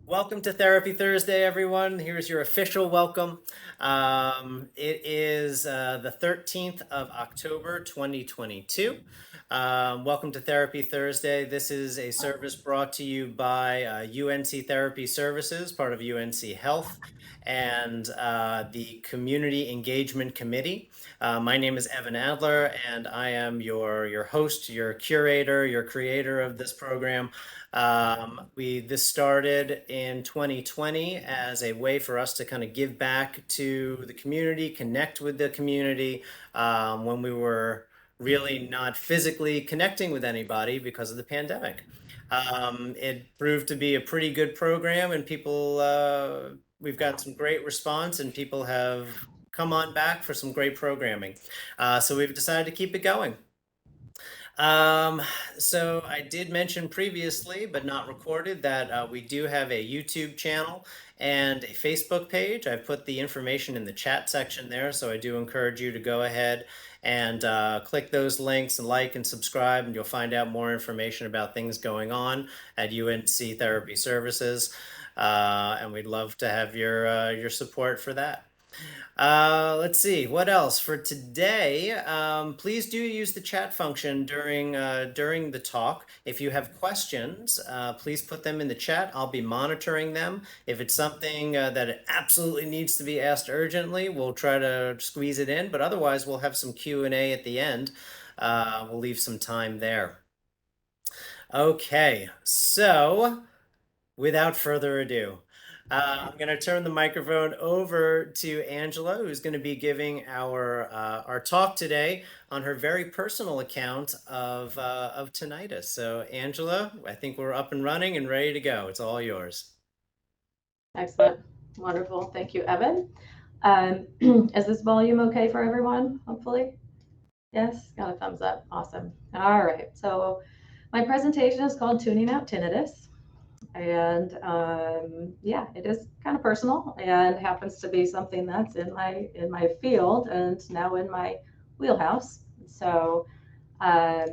Welcome to Therapy Thursday, everyone. Here's your official welcome. It is the 13th of October, 2022. Welcome to Therapy Thursday. This is a service brought to you by UNC Therapy Services, part of UNC Health, and the Community Engagement Committee. My name is Evan Adler, and I am your host, your curator, your creator of this program. This started in 2020 as a way for us to kind of give back to the community, connect with the community when we were really not physically connecting with anybody because of the pandemic. It proved to be a pretty good program, and we've got some great response, and people have come on back for some great programming. So we've decided to keep it going. Um, so I did mention previously, but not recorded, that we do have a YouTube channel and a Facebook page. I've put the information in the chat section there, so I do encourage you to go ahead and click those links and like and subscribe, and you'll find out more information about things going on at UNC Therapy Services. And we'd love to have your support for that. Let's see, what else for today? Please do use the chat function during the talk. If you have questions, please put them in the chat. I'll be monitoring them. If it's something that absolutely needs to be asked urgently, we'll try to squeeze it in. But otherwise, we'll have some Q&A at the end. We'll leave some time there. Okay, so without further ado, I'm going to turn the microphone over to Angela, who's going to be giving our talk today on her very personal account of tinnitus. So, Angela, I think we're up and running and ready to go. It's all yours. Excellent. Wonderful. Thank you, Evan. Is this volume okay for everyone, hopefully? Yes? Got a thumbs up. Awesome. All right. So my presentation is called Tuning Out Tinnitus. And yeah, it is kind of personal and happens to be something that's in my field and now in my wheelhouse. So yeah,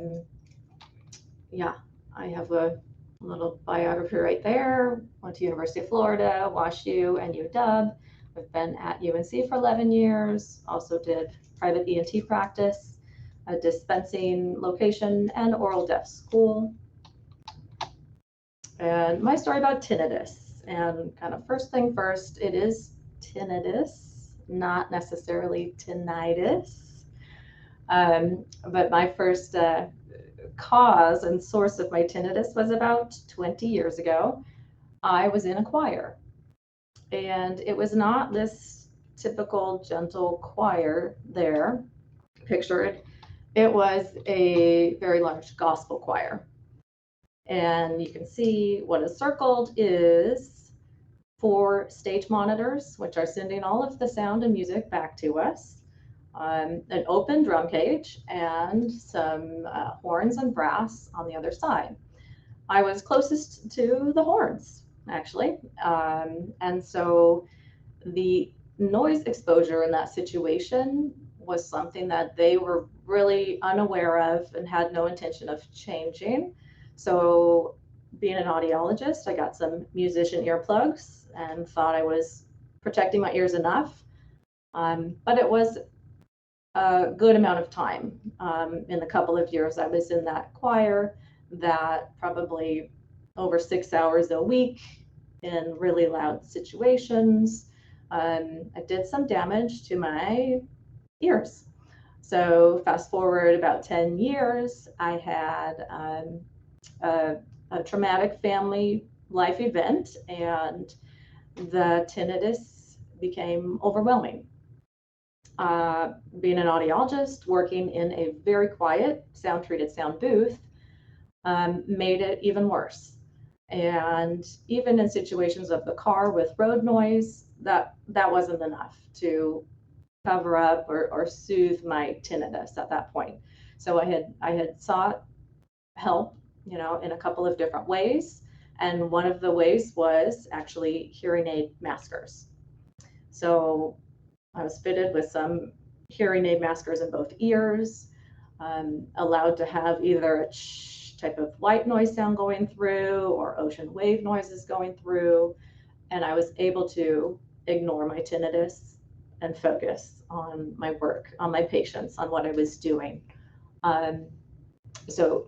I have a little biography right there. Went to University of Florida, WashU, and UW. I've been at UNC for 11 years. Also did private ENT practice, a dispensing location, and oral deaf school. And my story about tinnitus. And kind of first thing first, it is tinnitus, not necessarily tinnitus. But my first cause and source of my tinnitus was about 20 years ago. I was in a choir, and it was not this typical gentle choir there. Picture it. It was a very large gospel choir. And you can see what is circled is 4 stage monitors, which are sending all of the sound and music back to us, an open drum cage, and some horns and brass on the other side. I was closest to the horns, actually. And so the noise exposure in that situation was something that they were really unaware of and had no intention of changing. So being an audiologist, I got some musician earplugs and thought I was protecting my ears enough. But it was a good amount of time in the couple of years I was in that choir, that probably over 6 hours a week in really loud situations. I did some damage to my ears. So fast forward about 10 years, I had a traumatic family life event, and the tinnitus became overwhelming. Being an audiologist, working in a very quiet sound-treated sound booth made it even worse. And even in situations of the car with road noise, that wasn't enough to cover up or soothe my tinnitus at that point. So I had sought help, in a couple of different ways. And one of the ways was actually hearing aid maskers. So I was fitted with some hearing aid maskers in both ears, allowed to have either a which type of white noise sound going through or ocean wave noise is going through. And I was able to ignore my tinnitus and focus on my work, on my patients, on what I was doing. So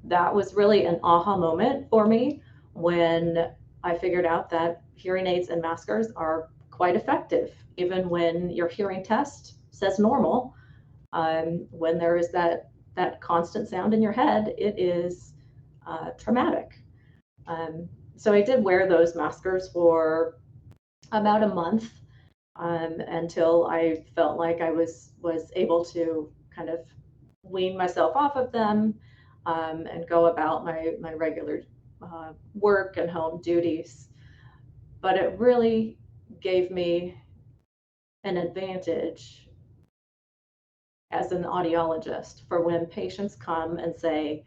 that was really an aha moment for me when I figured out that hearing aids and maskers are quite effective, even when your hearing test says normal. When there is that constant sound in your head, it is traumatic. So I did wear those maskers for about a month until I felt like I was able to kind of wean myself off of them and go about my regular work and home duties. But it really gave me an advantage as an audiologist for when patients come and say,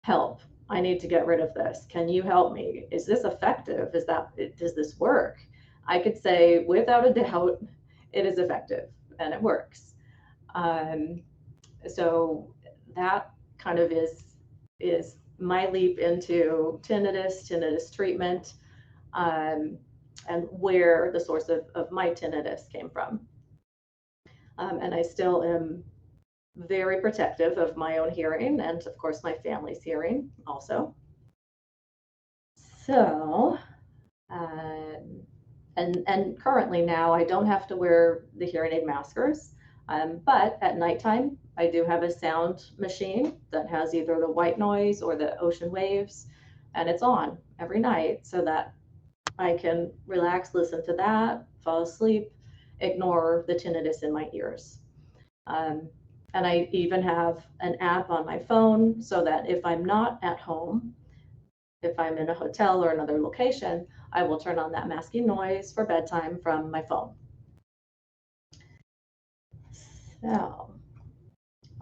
help, I need to get rid of this. Can you help me? Is this effective? Does this work? I could say without a doubt, it is effective and it works. So that kind of is my leap into tinnitus treatment, and where the source of my tinnitus came from. And I still am very protective of my own hearing and, of course, my family's hearing also. So, and currently now I don't have to wear the hearing aid maskers, but at nighttime I do have a sound machine that has either the white noise or the ocean waves, and it's on every night so that I can relax, listen to that, fall asleep, ignore the tinnitus in my ears. And I even have an app on my phone so that if I'm not at home, if I'm in a hotel or another location, I will turn on that masking noise for bedtime from my phone. So,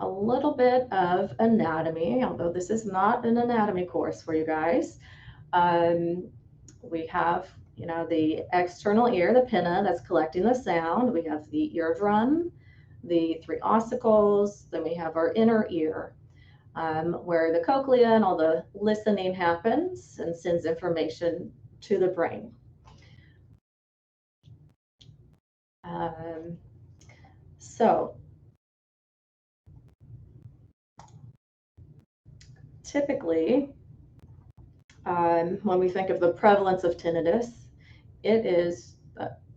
a little bit of anatomy, although this is not an anatomy course for you guys. We have, the external ear, the pinna that's collecting the sound. We have the eardrum, the three ossicles, then we have our inner ear, where the cochlea and all the listening happens and sends information to the brain. So typically, when we think of the prevalence of tinnitus, it is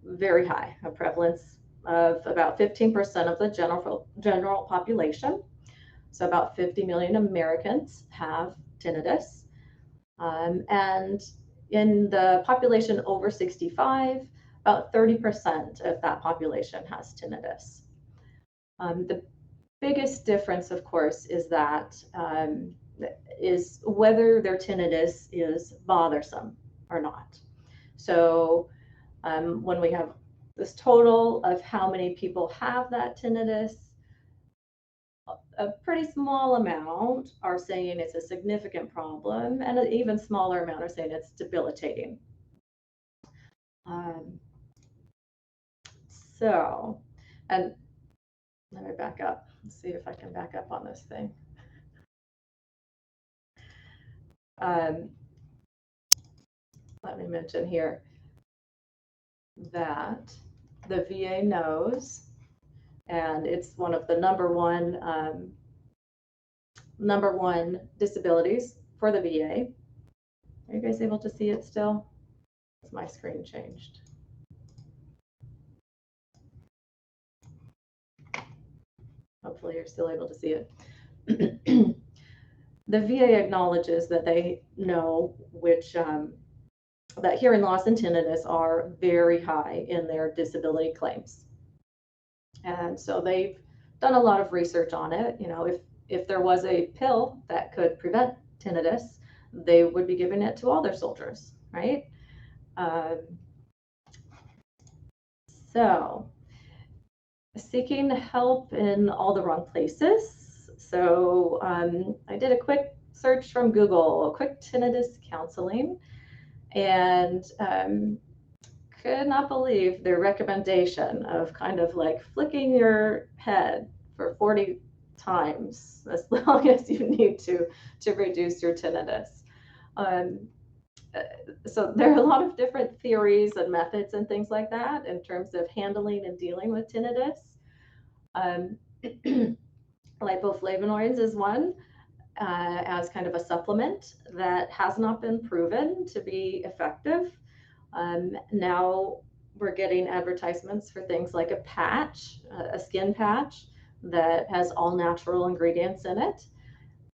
very high, a prevalence of about 15% of the general population. So about 50 million Americans have tinnitus. And in the population over 65, about 30% of that population has tinnitus. The biggest difference, of course, is that is whether their tinnitus is bothersome or not. So when we have this total of how many people have that tinnitus, a pretty small amount are saying it's a significant problem, and an even smaller amount are saying it's debilitating. So, and let me back up. Let's see if I can back up on this thing. Let me mention here that the VA knows, and it's one of the number one disabilities for the VA. Are you guys able to see it still? Has my screen changed? Hopefully you're still able to see it. The VA acknowledges that they know which that hearing loss and tinnitus are very high in their disability claims. And so they've done a lot of research on it. If there was a pill that could prevent tinnitus, they would be giving it to all their soldiers, right? So seeking help in all the wrong places. So I did a quick search from Google, a quick tinnitus counseling, and could not believe their recommendation of kind of like flicking your head for 40 times as long as you need to reduce your tinnitus. Um, so there are a lot of different theories and methods and things like that in terms of handling and dealing with tinnitus. Um, Lipoflavonoids is one, as kind of a supplement that has not been proven to be effective. Now we're getting advertisements for things like a patch, a skin patch that has all natural ingredients in it,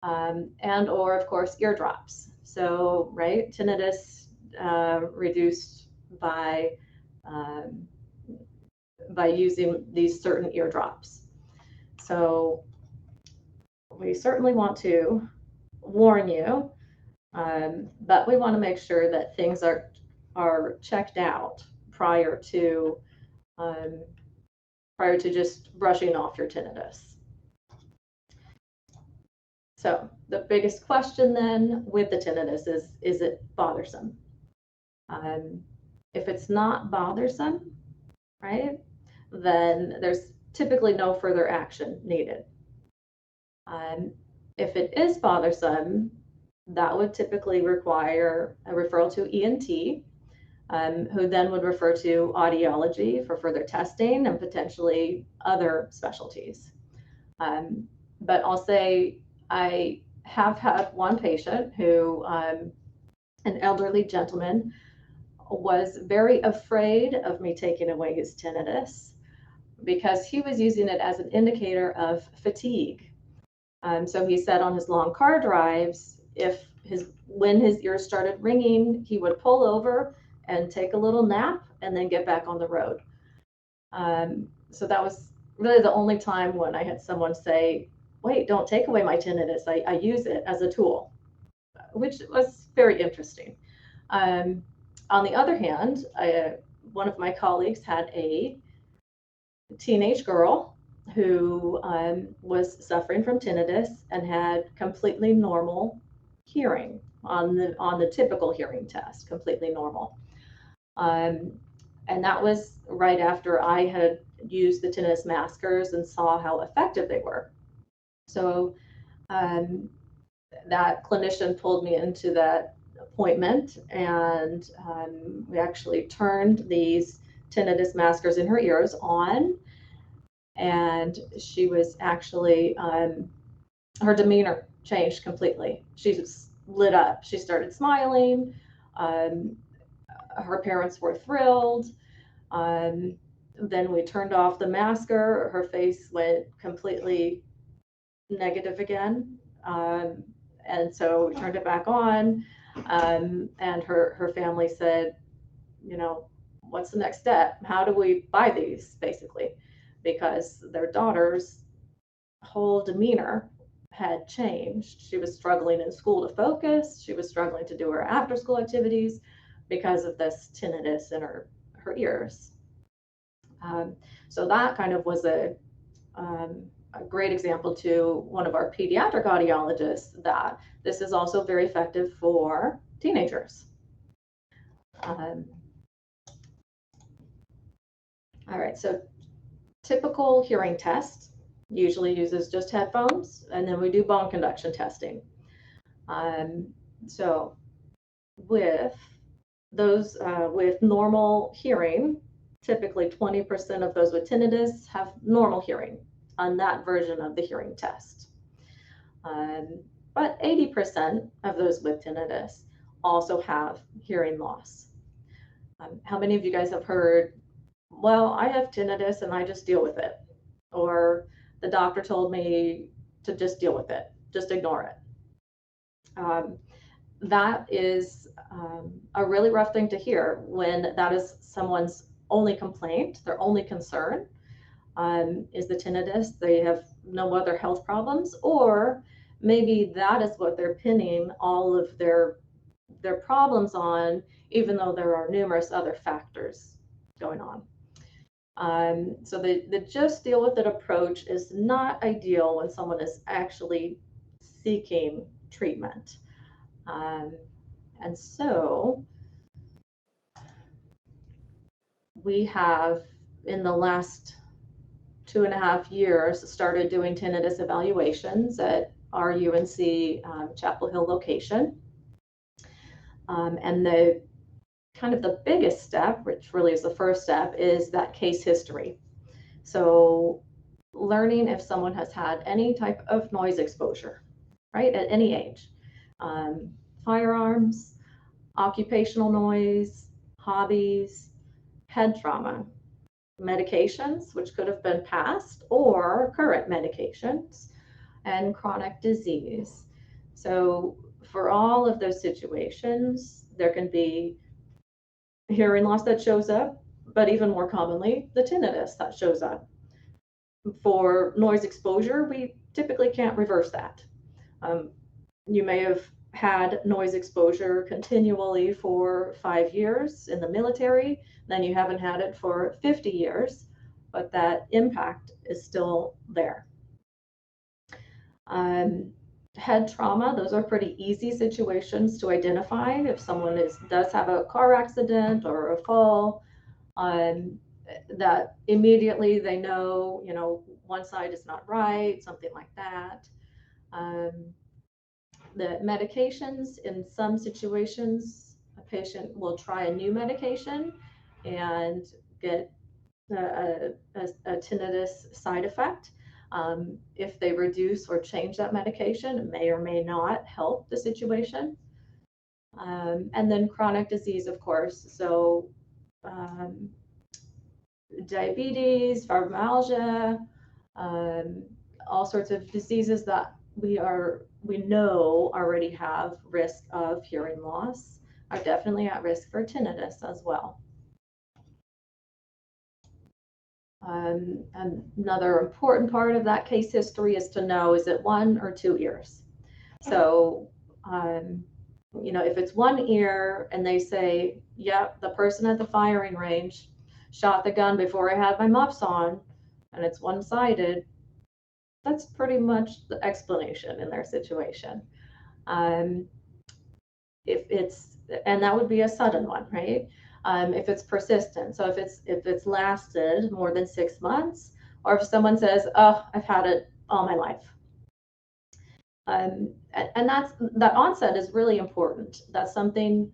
and or of course eardrops. So right, tinnitus reduced um, by using these certain eardrops. So we certainly want to warn you, but we want to make sure that things are checked out prior to um, just brushing off your tinnitus. So the biggest question then with the tinnitus is it bothersome? If it's not bothersome, right, then there's typically no further action needed. If it is bothersome, that would typically require a referral to ENT, who then would refer to audiology for further testing and potentially other specialties. But I'll say I have had one patient who, an elderly gentleman, was very afraid of me taking away his tinnitus because he was using it as an indicator of fatigue. So he said on his long car drives, when his ears started ringing, he would pull over and take a little nap and then get back on the road. So that was really the only time when I had someone say, wait, don't take away my tinnitus. I use it as a tool, which was very interesting. On the other hand, one of my colleagues had a teenage girl who was suffering from tinnitus and had completely normal hearing on the typical hearing test, completely normal. And that was right after I had used the tinnitus maskers and saw how effective they were. So that clinician pulled me into that appointment, and we actually turned these tinnitus maskers in her ears on, and she was actually her demeanor changed completely. She just lit up. She started smiling. Her parents were thrilled. Then we turned off the masker. Her face went completely negative again. And so we turned it back on. And her family said, you know, what's the next step? How do we buy these, basically? Because their daughter's whole demeanor had changed. She was struggling in school to focus. She was struggling to do her after school activities because of this tinnitus in her ears. So that kind of was a great example to one of our pediatric audiologists that this is also very effective for teenagers. All right, so typical hearing test usually uses just headphones, and then we do bone conduction testing. So with those with normal hearing, typically 20% of those with tinnitus have normal hearing on that version of the hearing test. But 80% of those with tinnitus also have hearing loss. How many of you guys have heard, well, I have tinnitus and I just deal with it? Or the doctor told me to just deal with it, just ignore it. That is a really rough thing to hear when that is someone's only complaint, their only concern is the tinnitus. They have no other health problems, or maybe that is what they're pinning all of their problems on, even though there are numerous other factors going on. So the just deal with it approach is not ideal when someone is actually seeking treatment. And so we have, in the last 2.5 years, started doing tinnitus evaluations at our UNC Chapel Hill location. And the kind of the biggest step, which really is the first step, is that case history. So learning if someone has had any type of noise exposure, right, at any age. Firearms, occupational noise, hobbies, head trauma, medications, which could have been past or current medications, and chronic disease. So for all of those situations, there can be hearing loss that shows up, but even more commonly, the tinnitus that shows up. For noise exposure, we typically can't reverse that. You may have had noise exposure continually for 5 years in the military, then you haven't had it for 50 years, but that impact is still there. Head trauma, those are pretty easy situations to identify. If someone does have a car accident or a fall, that immediately they know, one side is not right, something like that. The medications, in some situations, a patient will try a new medication and get a tinnitus side effect. If they reduce or change that medication, it may or may not help the situation. And then chronic disease, of course. So diabetes, fibromyalgia, all sorts of diseases that we know already have risk of hearing loss are definitely at risk for tinnitus as well. Another important part of that case history is to know, is it 1 or 2 ears? So, if it's 1 ear and they say, yep, the person at the firing range shot the gun before I had my muffs on, and it's one-sided, that's pretty much the explanation in their situation. And that would be a sudden one, right? If it's persistent, so if it's lasted more than 6 months, or if someone says, oh, I've had it all my life. And that onset is really important. That's something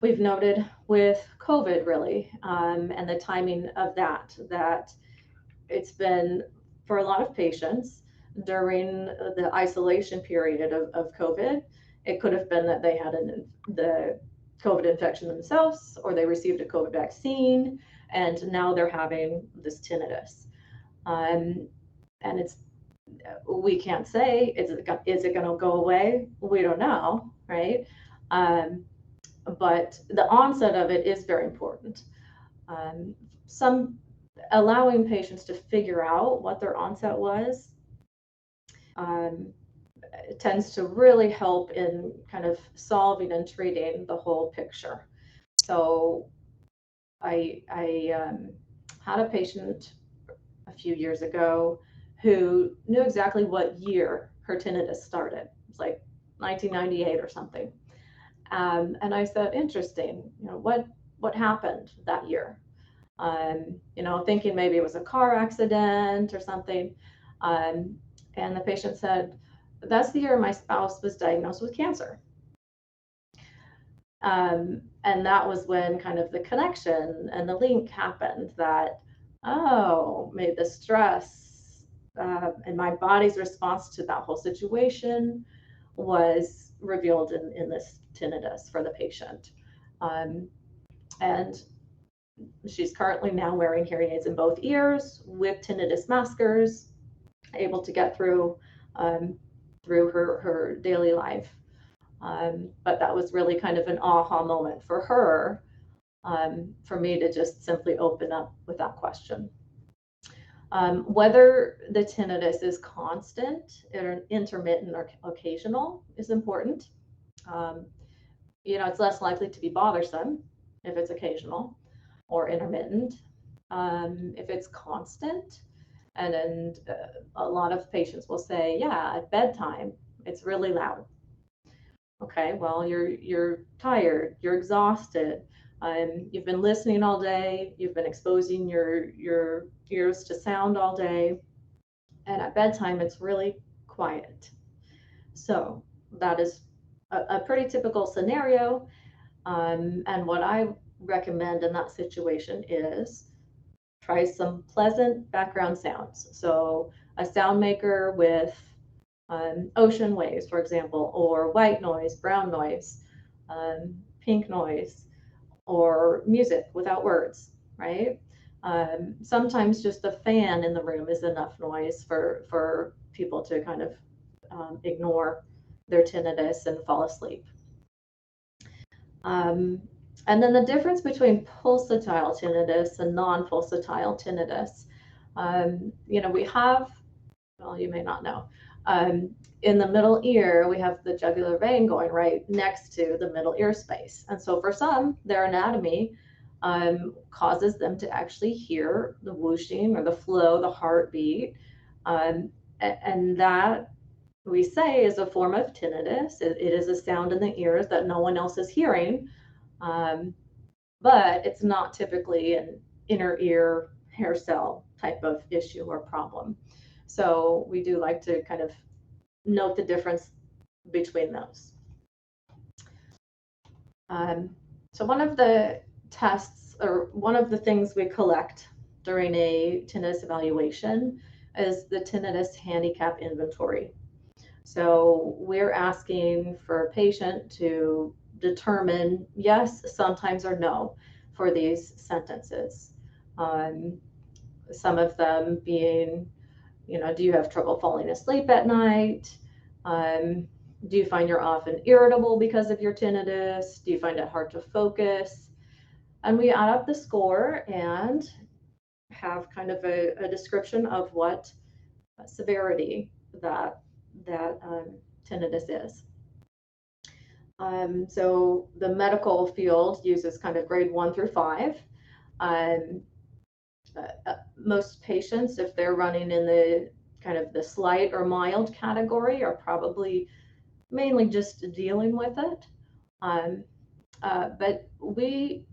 we've noted with COVID, really, and the timing of that it's been, for a lot of patients, during the isolation period of COVID, it could have been that they had the COVID infection themselves, or they received a COVID vaccine, and now they're having this tinnitus. And we can't say, is it going to go away? We don't know, right? But the onset of it is very important. Allowing patients to figure out what their onset was tends to really help in kind of solving and treating the whole picture. So I had a patient a few years ago who knew exactly what year her tinnitus started. It's like 1998 or something. And I said, interesting, what happened that year? Thinking maybe it was a car accident or something. And the patient said, that's the year my spouse was diagnosed with cancer. And that was when kind of the connection and the link happened that, maybe the stress and my body's response to that whole situation was revealed in this tinnitus for the patient. And she's currently now wearing hearing aids in both ears with tinnitus maskers, able to get through her daily life. But that was really kind of an aha moment for her, for me to just simply open up with that question. Whether the tinnitus is constant or intermittent or occasional is important. It's less likely to be bothersome if it's occasional or intermittent. If it's constant, and a lot of patients will say, yeah, at bedtime, it's really loud. Okay, well, you're tired, you're exhausted, You've been listening all day, you've been exposing your ears to sound all day, and at bedtime it's really quiet. So that is a pretty typical scenario. And what I recommend in that situation is try some pleasant background sounds. So a sound maker with ocean waves, for example, or white noise, brown noise, pink noise, or music without words, right? Sometimes just a fan in the room is enough noise for people to kind of ignore their tinnitus and fall asleep. And then the difference between pulsatile tinnitus and non-pulsatile tinnitus, we have, well, you may not know, in the middle ear, we have the jugular vein going right next to the middle ear space. And so for some, their anatomy causes them to actually hear the whooshing or the flow, the heartbeat. And that we say is a form of tinnitus. It is a sound in the ears that no one else is hearing, but it's not typically an inner ear hair cell type of issue or problem. So we do like to kind of note the difference between those. So one of the tests, or one of the things we collect during a tinnitus evaluation, is the tinnitus handicap inventory. So we're asking for a patient to determine yes, sometimes, or no for these sentences. Some of them being, do you have trouble falling asleep at night? Do you find you're often irritable because of your tinnitus? Do you find it hard to focus? And we add up the score and have kind of a description of what severity that tinnitus is. So the medical field uses kind of grade 1 through 5. Most patients, if they're running in the kind of the slight or mild category, are probably mainly just dealing with it. But we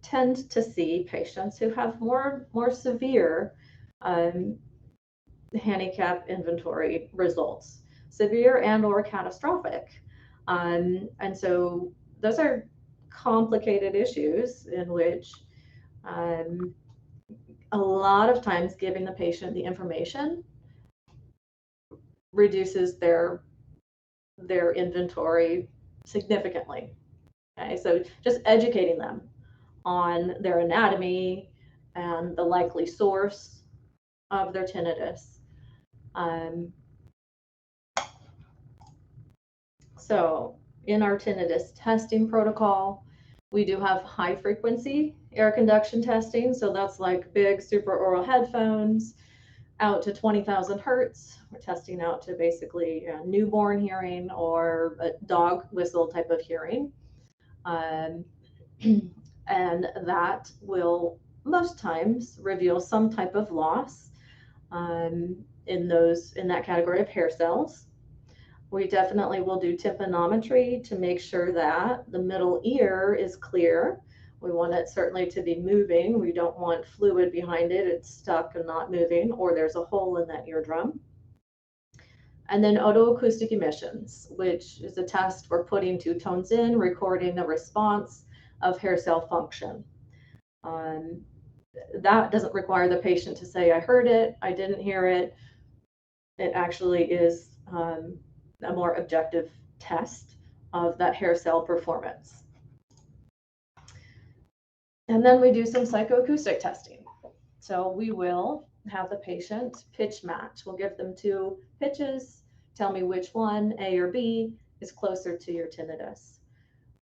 tend to see patients who have more severe handicap inventory results, severe and or catastrophic. And so those are complicated issues in which a lot of times giving the patient the information reduces their inventory significantly. Okay, so just educating them on their anatomy and the likely source of their tinnitus. So in our tinnitus testing protocol, we do have high frequency air conduction testing. So that's like big super oral headphones out to 20,000 hertz. We're testing out to basically newborn hearing or a dog whistle type of hearing. And that will most times reveal some type of loss in that category of hair cells. We definitely will do tympanometry to make sure that the middle ear is clear. We want it certainly to be moving. We don't want fluid behind it. It's stuck and not moving, or there's a hole in that eardrum. And then otoacoustic emissions, which is a test for putting two tones in, recording the response of hair cell function. That doesn't require the patient to say, I heard it, I didn't hear it. It actually is a more objective test of that hair cell performance. And then we do some psychoacoustic testing. So we will have the patient pitch match. We'll give them two pitches, tell me which one, A or B, is closer to your tinnitus.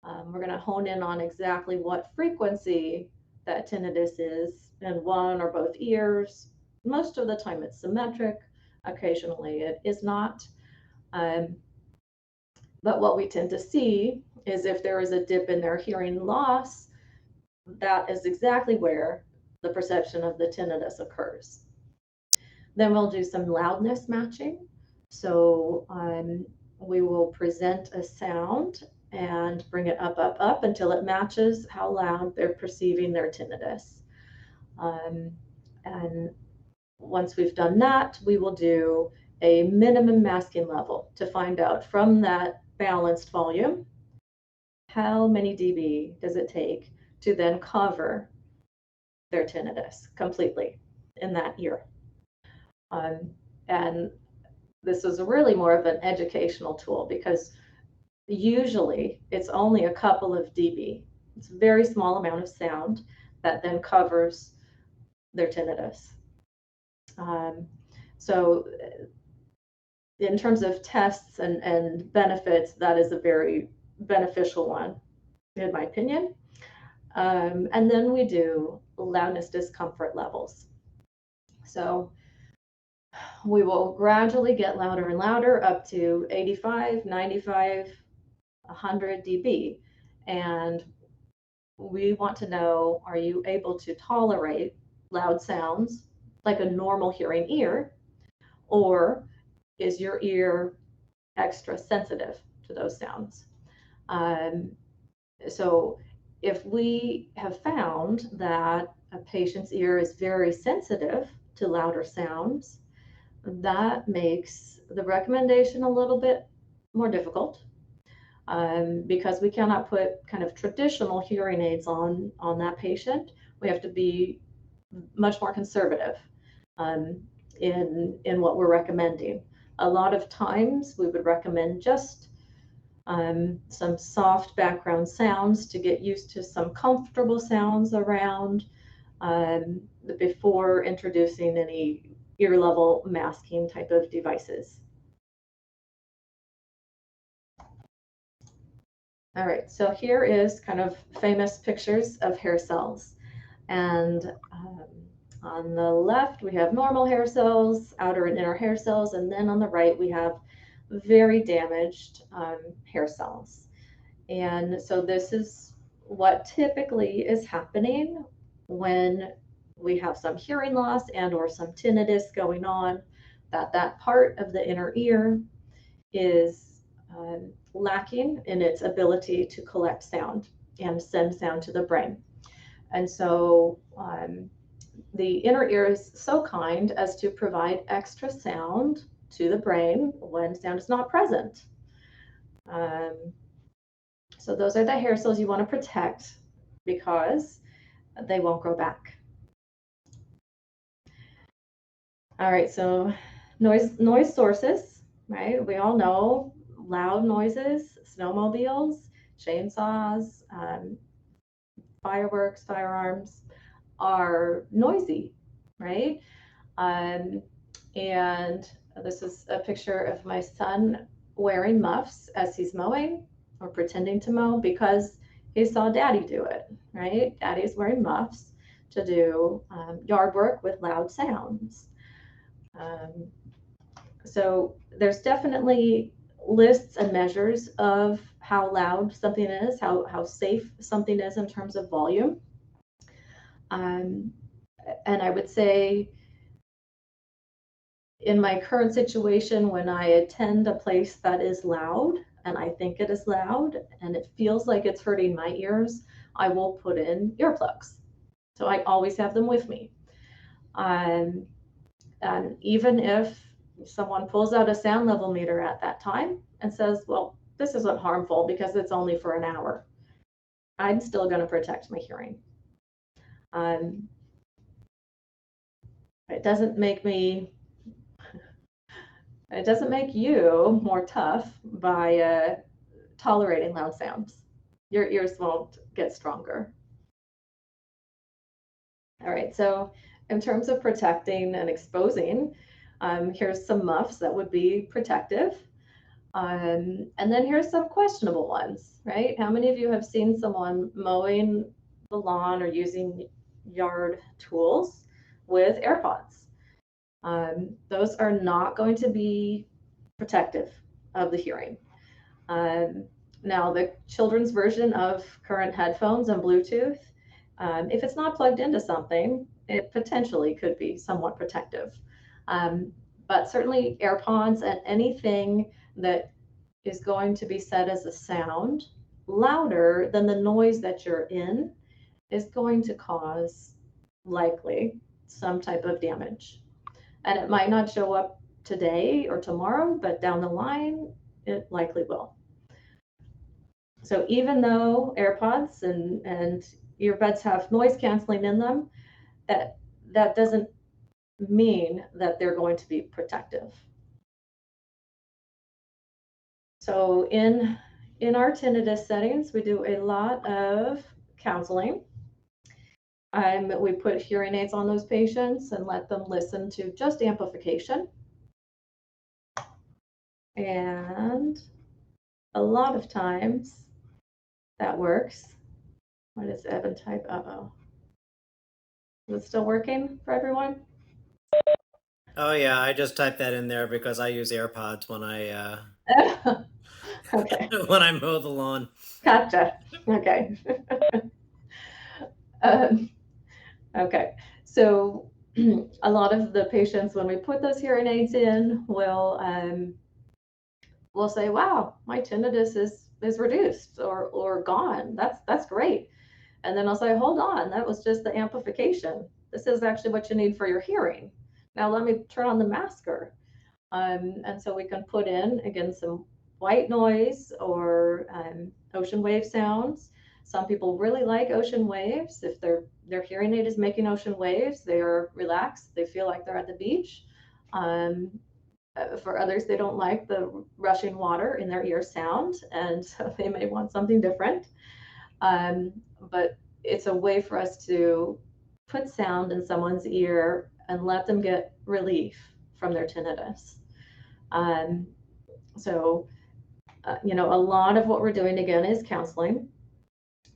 We're going to hone in on exactly what frequency that tinnitus is in one or both ears. Most of the time it's symmetric. Occasionally it is not. But what we tend to see is if there is a dip in their hearing loss, that is exactly where the perception of the tinnitus occurs. Then we'll do some loudness matching. So we will present a sound and bring it up, up, up until it matches how loud they're perceiving their tinnitus. And once we've done that, we will do a minimum masking level to find out from that balanced volume, how many dB does it take to then cover their tinnitus completely in that ear. And this is really more of an educational tool because usually it's only a couple of dB. It's a very small amount of sound that then covers their tinnitus. So in terms of tests and benefits, that is a very beneficial one, in my opinion. And then we do loudness discomfort levels. So we will gradually get louder and louder up to 85, 95, 100 dB. And we want to know, are you able to tolerate loud sounds like a normal hearing ear, or is your ear extra sensitive to those sounds? So if we have found that a patient's ear is very sensitive to louder sounds, that makes the recommendation a little bit more difficult, because we cannot put kind of traditional hearing aids on that patient. We have to be much more conservative in what we're recommending. A lot of times we would recommend just some soft background sounds to get used to some comfortable sounds around before introducing any ear level masking type of devices. All right, so here is kind of famous pictures of hair cells. And on the left, we have normal hair cells, outer and inner hair cells, and then on the right, we have very damaged hair cells. And so this is what typically is happening when we have some hearing loss and or some tinnitus going on, that part of the inner ear is lacking in its ability to collect sound and send sound to the brain. And so the inner ear is so kind as to provide extra sound to the brain when sound is not present. So those are the hair cells you want to protect because they won't grow back. All right, so noise sources, right? We all know loud noises, snowmobiles, chainsaws, fireworks, firearms are noisy, right? And this is a picture of my son wearing muffs as he's mowing or pretending to mow because he saw daddy do it, right? Daddy's wearing muffs to do yard work with loud sounds. So there's definitely lists and measures of how loud something is, how safe something is in terms of volume. And I would say in my current situation, when I attend a place that is loud and I think it is loud and it feels like it's hurting my ears, I will put in earplugs. So I always have them with me. And even if someone pulls out a sound level meter at that time and says, well, this isn't harmful because it's only for an hour, I'm still going to protect my hearing. It doesn't make you more tough by tolerating loud sounds. Your ears won't get stronger. All right, so in terms of protecting and exposing, here's some muffs that would be protective. And then here's some questionable ones, right? How many of you have seen someone mowing the lawn or using yard tools with AirPods? Those are not going to be protective of the hearing. Now, the children's version of current headphones and Bluetooth, if it's not plugged into something, it potentially could be somewhat protective. But certainly AirPods and anything that is going to be set as a sound louder, then the noise that you're in is going to cause likely some type of damage. And it might not show up today or tomorrow, but down the line, it likely will. So even though AirPods and earbuds have noise canceling in them, that doesn't mean that they're going to be protective. So in our tinnitus settings, we do a lot of counseling. We put hearing aids on those patients and let them listen to just amplification. And a lot of times that works. What is Evan type? Uh-oh. Is it still working for everyone? Oh yeah, I just typed that in there because I use AirPods when I Okay, when I mow the lawn. gotcha. Okay. um, okay, so a lot of the patients, when we put those hearing aids in, will say, "Wow, my tinnitus is reduced or gone. That's great." And then I'll say, "Hold on, that was just the amplification. This is actually what you need for your hearing. Now let me turn on the masker." And so we can put in, again, some white noise or ocean wave sounds. Some people really like ocean waves. If their hearing aid is making ocean waves, they are relaxed. They feel like they're at the beach. Um, for others, they don't like the rushing water in their ear sound, and so they may want something different. But it's a way for us to put sound in someone's ear and let them get relief from their tinnitus. Um, a lot of what we're doing again is counseling.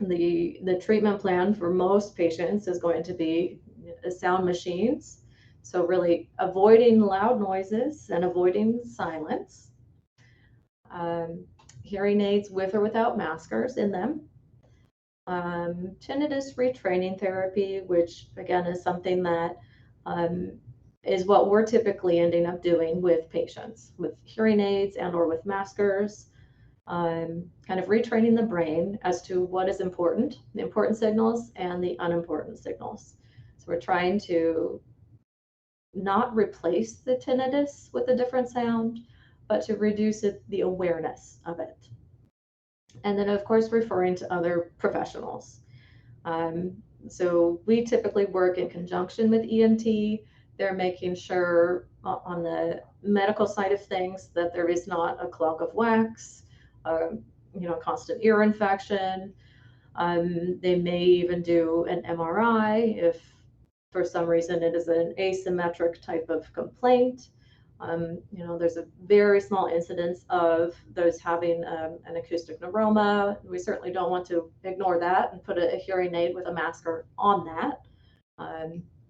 The treatment plan for most patients is going to be sound machines. So really avoiding loud noises and avoiding silence. Um, Hearing aids with or without maskers in them. Tinnitus retraining therapy, which again is something that um, is what we're typically ending up doing with patients with hearing aids and or with maskers, kind of retraining the brain as to what is important, the important signals and the unimportant signals. So we're trying to not replace the tinnitus with a different sound, but to reduce the awareness of it. And then, of course, referring to other professionals. Um, so we typically work in conjunction with ENT. They're making sure on the medical side of things that there is not a clog of wax, constant ear infection. They may even do an MRI if for some reason it is an asymmetric type of complaint. There's a very small incidence of those having an acoustic neuroma. We certainly don't want to ignore that and put a hearing aid with a masker on that.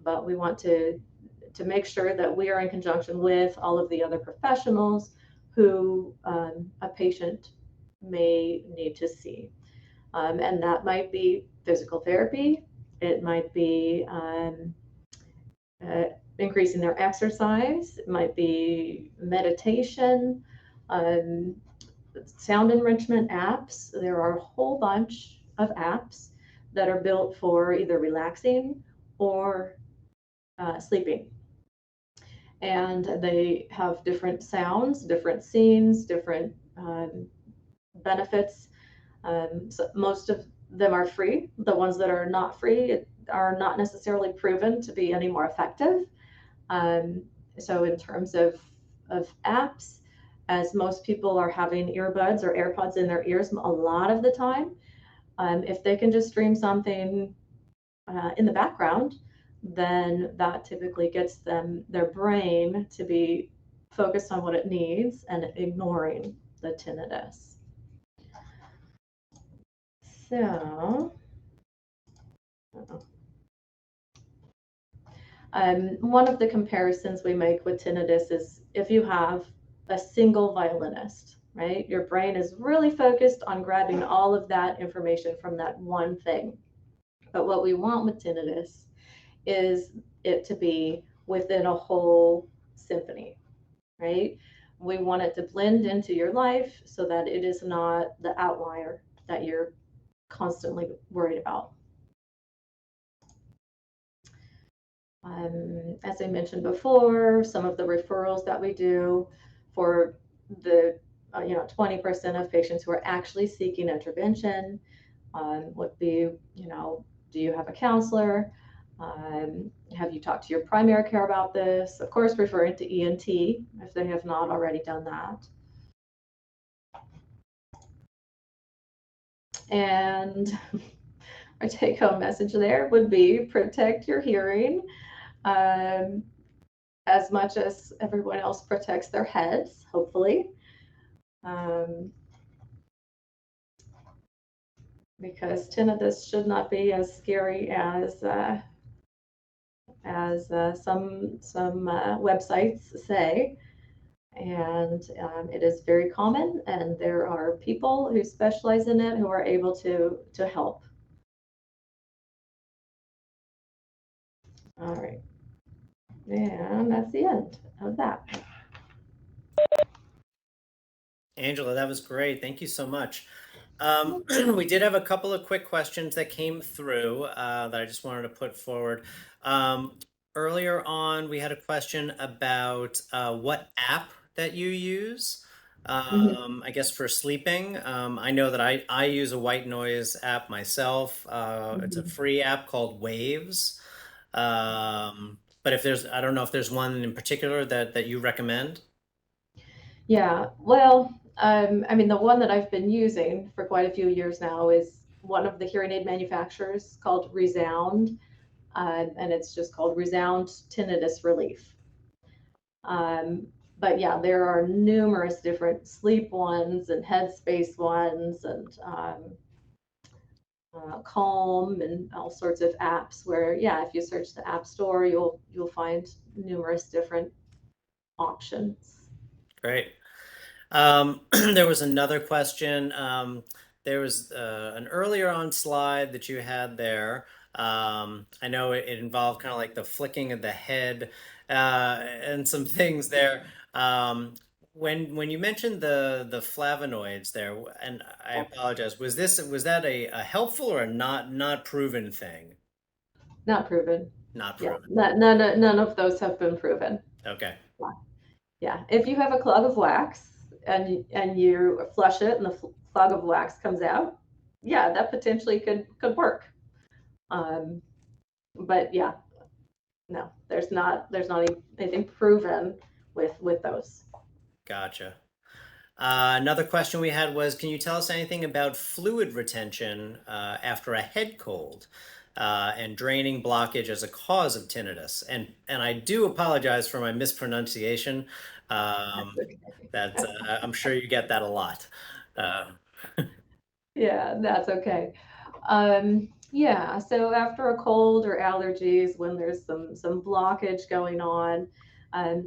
But we want to make sure that we are in conjunction with all of the other professionals who a patient may need to see. And that might be physical therapy. It might be increasing their exercise. It might be meditation, um, sound enrichment apps. There are a whole bunch of apps that are built for either relaxing or sleeping. And they have different sounds, different scenes, different benefits. So most of them are free. The ones that are not free are not necessarily proven to be any more effective. So in terms of apps, as most people are having earbuds or AirPods in their ears a lot of the time, if they can just stream something in the background, then that typically gets their brain to be focused on what it needs and ignoring the tinnitus. So, one of the comparisons we make with tinnitus is if you have a single violinist, right? Your brain is really focused on grabbing all of that information from that one thing. But what we want with tinnitus is it to be within a whole symphony, right? We want it to blend into your life so that it is not the outlier. that you're constantly worried about. As I mentioned before, some of the referrals that we do for the 20% of patients who are actually seeking intervention would be, do you have a counselor? Have you talked to your primary care about this? Of course, referring to ENT if they have not already done that. And our take-home message there would be protect your hearing as much as everyone else protects their heads, hopefully. Because tinnitus should not be as scary as some websites say. And it is very common, and there are people who specialize in it who are able to help. All right, and that's the end of that. Angela, that was great. Thank you so much. We did have a couple of quick questions that came through that I just wanted to put forward. Earlier on, we had a question about what app that you use, I guess for sleeping. I know that I use a white noise app myself. It's a free app called Waves. But I don't know if there's one in particular that you recommend. Yeah, well, I mean, the one that I've been using for quite a few years now is one of the hearing aid manufacturers called Resound, and it's just called Resound Tinnitus Relief. But yeah, there are numerous different sleep ones and headspace ones and Calm and all sorts of apps where, yeah, if you search the App Store, you'll find numerous different options. Great. There was another question. There was an earlier on slide that you had there. I know it involved kind of like the flicking of the head and some things there. When you mentioned the flavonoids there, and I apologize, was that a helpful or a not proven thing? Not proven. Not Yeah, proven. none of those have been proven. Okay. Yeah, if you have a clog of wax and you flush it and the clog of wax comes out, yeah, that potentially could work. But yeah, no, there's not anything proven with those. Gotcha. Another question we had was, can you tell us anything about fluid retention after a head cold and draining blockage as a cause of tinnitus? And I do apologize for my mispronunciation. That I'm sure you get that a lot. Yeah, that's okay. Yeah, so after a cold or allergies, when there's some blockage going on,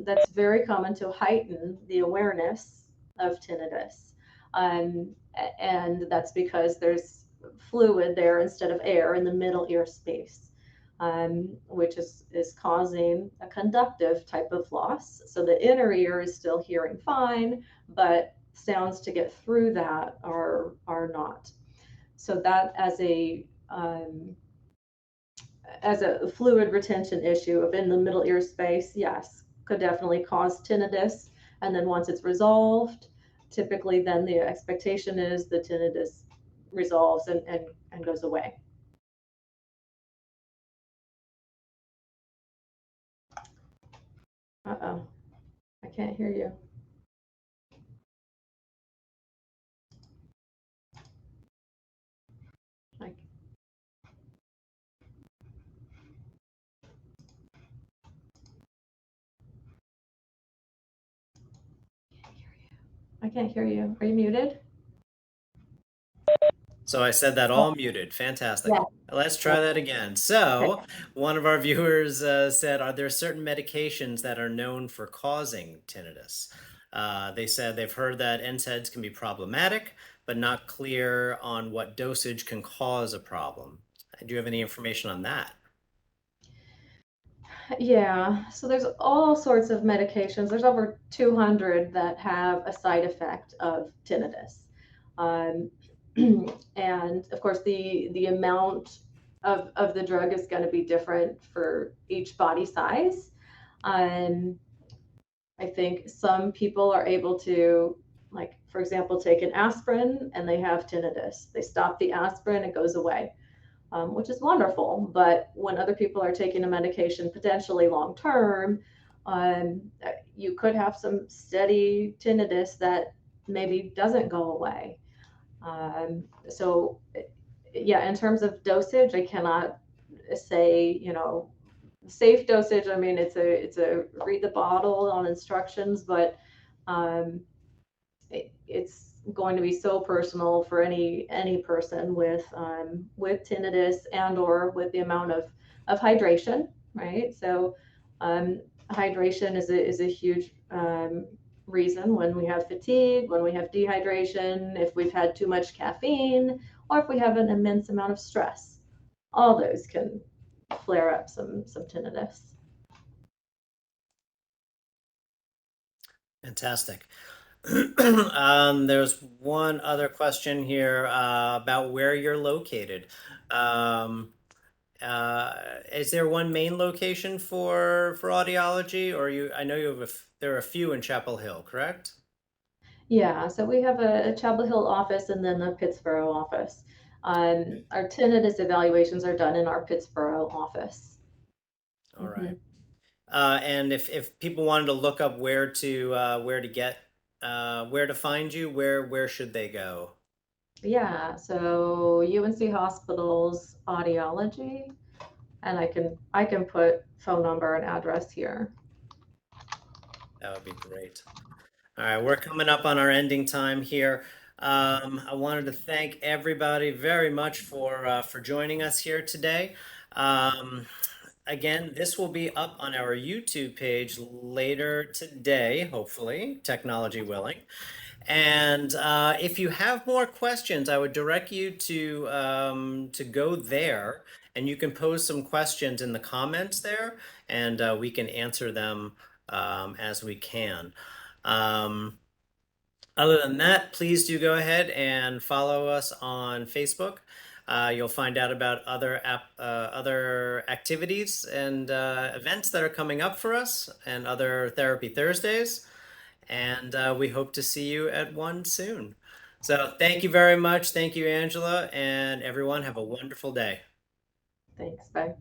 that's very common to heighten the awareness of tinnitus. And that's because there's fluid there instead of air in the middle ear space, which is causing a conductive type of loss. So the inner ear is still hearing fine, but sounds to get through that are not. So that as a fluid retention issue of in the middle ear space, yes, could definitely cause tinnitus. And then once it's resolved, typically then the expectation is the tinnitus resolves and goes away. Uh-oh, I can't hear you. Like, I can't hear you. Are you muted? So I said that all muted. Fantastic. Yeah. Let's try that again. So one of our viewers said, are there certain medications that are known for causing tinnitus? They said they've heard that NSAIDs can be problematic, but not clear on what dosage can cause a problem. Do you have any information on that? Yeah, so there's all sorts of medications. There's over 200 that have a side effect of tinnitus. Um, And of course, the amount of the drug is going to be different for each body size. Um, I think some people are able to, like, for example, take an aspirin and they have tinnitus. They stop the aspirin, it goes away, which is wonderful. But when other people are taking a medication potentially long term, um, you could have some steady tinnitus that maybe doesn't go away. So, yeah, in terms of dosage, I cannot say, safe dosage. I mean, it's a read the bottle on instructions, but um, it's going to be so personal for any person with tinnitus and or with the amount of hydration, right? So um, hydration is a huge reason when we have fatigue, when we have dehydration, if we've had too much caffeine, or if we have an immense amount of stress. All those can flare up some tinnitus. Fantastic. There's one other question here about where you're located. Um, is there one main location for audiology, or you? I know you have there are a few in Chapel Hill, correct? Yeah, so we have a Chapel Hill office and then a Pittsburgh office. Okay. Our tinnitus evaluations are done in our Pittsburgh office. All Hmm. right. And if people wanted to look up where to get where to find you, where should they go? Yeah, so UNC Hospitals Audiology, and I can put phone number and address here. That would be great. All right, we're coming up on our ending time here. I wanted to thank everybody very much for joining us here today. Um, Again, this will be up on our YouTube page later today, hopefully, technology willing. And if you have more questions, I would direct you to go there, and you can pose some questions in the comments there, and we can answer them as we can. Um, Other than that, please do go ahead and follow us on Facebook. You'll find out about other activities and events that are coming up for us, and other Therapy Thursdays. And we hope to see you at one soon. So thank you very much. Thank you, Angela, and everyone. Have a wonderful day. Thanks, bye.